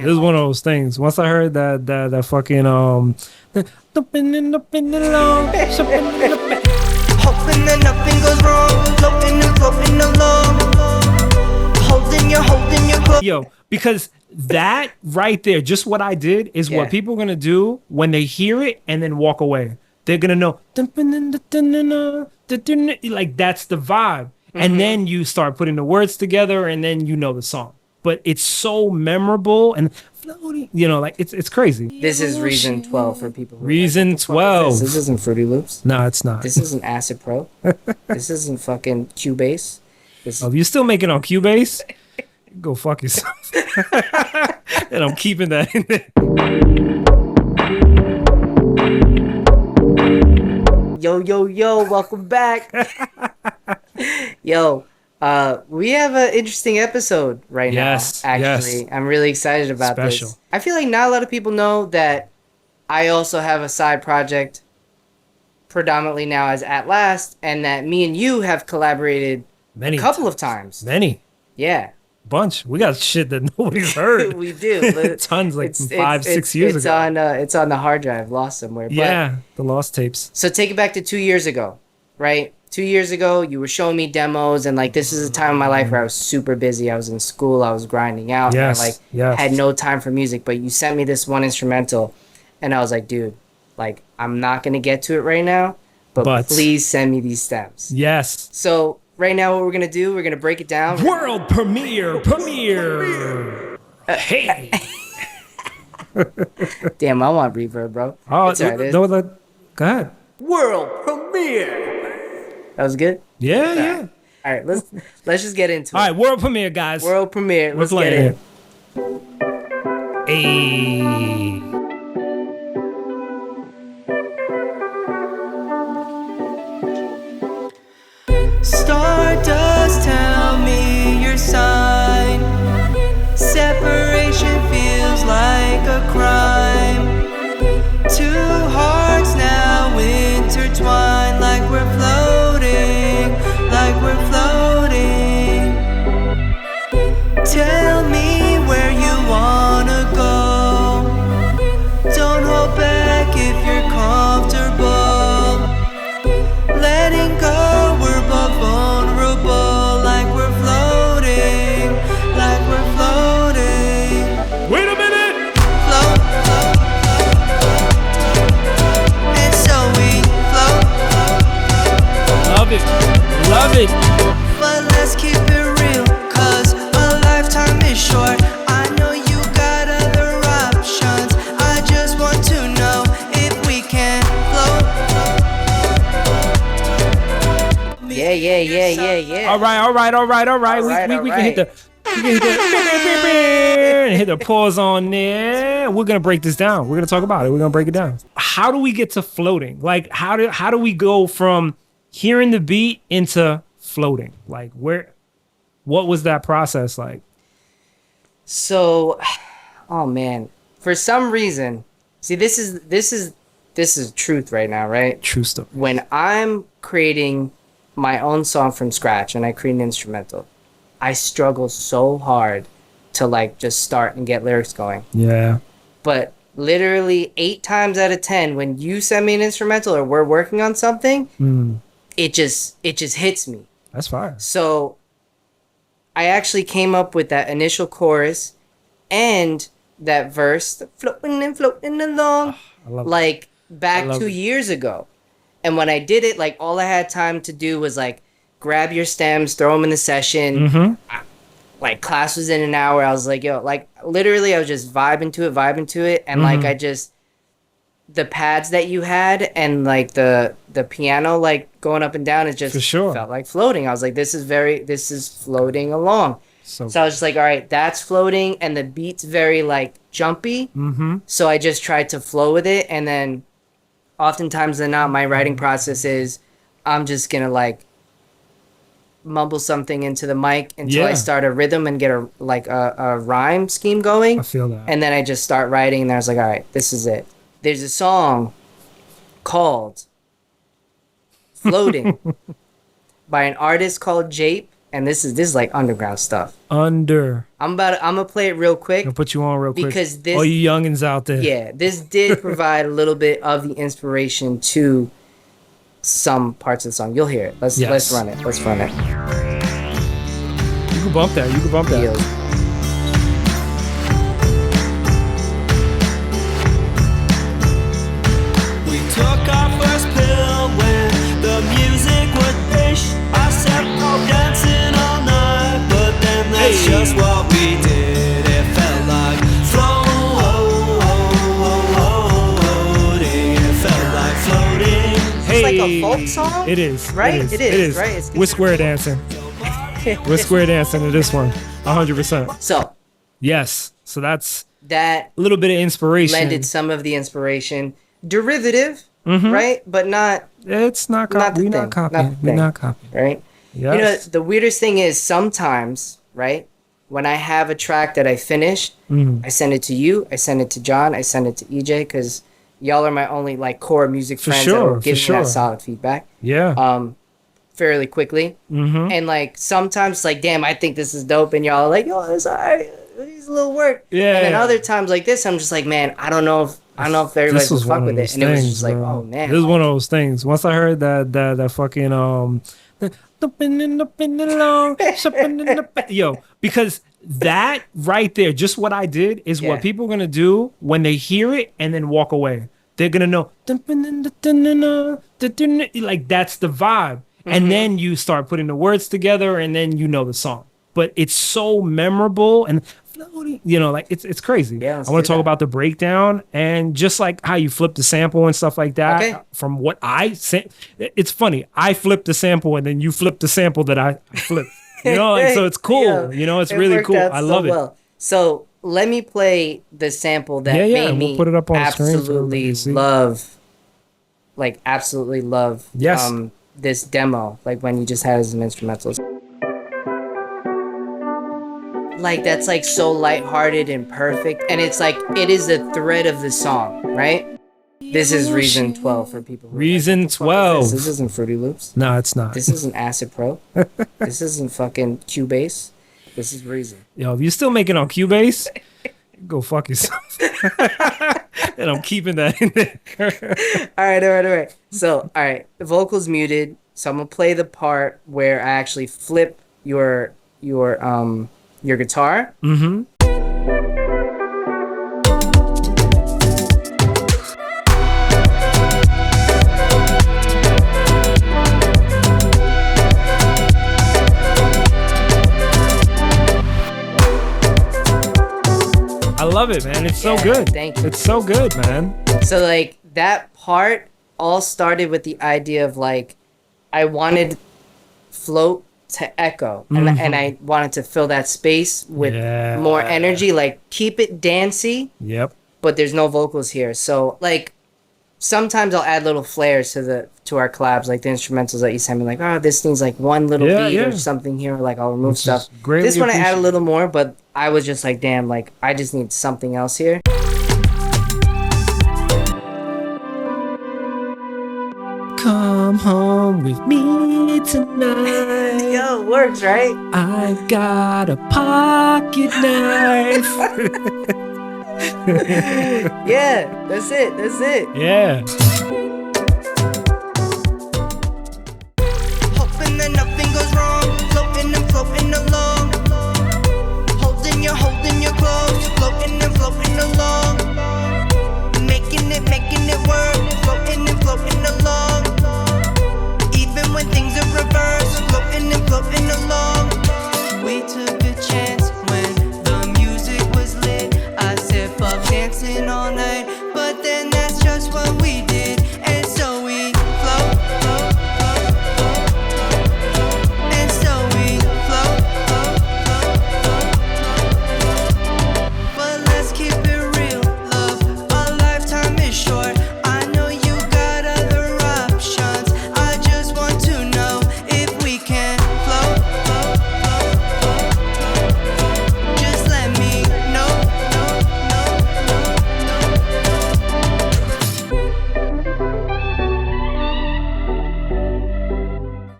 This is one of those things. Once I heard that fucking hoping that nothing goes wrong, floating along, holding your clothes. yo, because that right there, just what I did is what people are gonna do when they hear it and then walk away. They're gonna know like that's the vibe. And then you start putting the words together and then you know the song. But it's so memorable and floating, like it's crazy. This is Reason 12 for people. Reason 12. This isn't Fruity Loops. No, it's not. This isn't Acid Pro. This isn't fucking Cubase. If you're still making on Cubase, go fuck yourself. And I'm keeping that in there. Yo, welcome back. Yo, we have an interesting episode right now. Actually, I'm really excited about this. I feel like not a lot of people know that I also have a side project, predominantly now as At Last, and that me and you have collaborated a couple of times. Yeah. Bunch. We got shit that nobody's heard. We do. Tons, like 5-6 years ago. It's on the hard drive, lost somewhere. Yeah, the lost tapes. So take it back to 2 years ago, right? 2 years ago, you were showing me demos, and like this is a time in my life where I was super busy. I was in school, I was grinding out, and I had no time for music. But you sent me this one instrumental, and I was like, dude, like I'm not gonna get to it right now, but please send me these stems. Yes. So right now, what we're gonna do, we're gonna break it down. World premiere. Hey. Damn, I want reverb, bro. Oh, go ahead. World premiere. That was good. Yeah. All right, let's just get into it. All right, world premiere, guys. World premiere. Let's get it. Hey. Stardust, tell me your sign. Separation feels like a crime. Two hearts now intertwined, like we're floating, Tell me where you wanna go. Don't hold back if you're comfortable. Letting go, we're both vulnerable, like we're floating. Wait a minute! Float. And so we float. Love it. But let's keep it real, cause a lifetime is short. I know you got other options. I just want to know if we can float. Yeah. All right. We can hit the pause on there. We're gonna break this down. We're gonna talk about it. We're gonna break it down. How do we get to floating? Like, how do we go from hearing the beat into floating? Like, what was that process like? So, oh man, for some reason, see, this is truth right now, right? True stuff. When I'm creating my own song from scratch and I create an instrumental, I struggle so hard to like just start and get lyrics going. Yeah. But literally 8 times out of 10, when you send me an instrumental or we're working on something, it just hits me. That's fire. So I actually came up with that initial chorus and that verse, the floating along, like back 2 years ago. And when I did it, like all I had time to do was like grab your stems, throw them in the session. Like class was in an hour. I was like, yo, like literally I was just vibing to it. And like the pads that you had and like the piano like going up and down, it just felt like floating. I was like, this is floating along. So I was just like, all right, that's floating, and the beat's very like jumpy. So I just tried to flow with it, and then oftentimes than not, my writing process is I'm just gonna like mumble something into the mic until I start a rhythm and get a rhyme scheme going. I feel that. And then I just start writing, and I was like, all right, this is it. There's a song called Floating by an artist called Jape. and this is like underground stuff. I'm gonna play it real quick. I'll put you on real quick because this, all you youngins out there. Yeah, this did provide a little bit of the inspiration to some parts of the song. You'll hear it. Let's run it. Let's run it. You can bump that. Yo. We took our first pill when the music would fish. I sat out dancing all night, but then that's just what we did. It felt like floating. It felt like floating. It's like a folk song? It is. Right? It is. Right? It's We're square dancing. We're square dancing to this one. 100%. So. Yes. So that's that a little bit of inspiration. Lended some of the inspiration. Derivative, right? But not. It's not copy. We're not copying. We're not copying. Right? Yes. You know, the weirdest thing is sometimes, right? When I have a track that I finished, I send it to you, I send it to John, I send it to EJ, because y'all are my only like core music friends that will give me that solid feedback. Yeah. Fairly quickly. And like sometimes like, damn, I think this is dope, and y'all are like, yo, it's alright. It's a little work. Yeah. And then other times like this, I'm just like, man, I don't know if everybody's gonna fuck with it. And it was just like, oh man. This is one of those things. Once I heard that fucking yo, because that right there, just what I did is what people are gonna do when they hear it and then walk away. They're gonna know like that's the vibe. And then you start putting the words together and then you know the song. But it's so memorable and floating, you know, like it's crazy. Yeah, I want to talk about the breakdown and just like how you flip the sample and stuff like that. Okay. From what I sent, it's funny. I flipped the sample and then you flipped the sample that I flipped. You know, like, so it's cool. Yeah, you know, it's really cool. I love it. Well. So let me play the sample that made me put it up on absolutely love, like absolutely love. Yes. This demo, like when you just had it as an instrumental. Like that's like so lighthearted and perfect, and it's like it is a thread of the song, right? This is Reason 12 for people. Reason 12. This isn't Fruity Loops. No, it's not. This isn't Acid Pro. This isn't fucking Cubase. This is Reason. Yo, if you're still making on Cubase, go fuck yourself. And I'm keeping that in there. All right. So, all right, the vocal's muted. So I'm gonna play the part where I actually flip your guitar. I love it, man. It's so good. Thank you. It's so good, man. So like that part all started with the idea of like I wanted float to echo, and I wanted to fill that space with more energy, like keep it dancey. Yep. But there's no vocals here, so like sometimes I'll add little flares to our collabs, like the instrumentals that you send me, like, oh, this needs like one little beat or something here, like I'll remove stuff. This one I add a little more, but I was just like, damn, like I just need something else here. Come home with me tonight. Yo, it works, right? I got a pocket knife. Yeah, that's it. Yeah.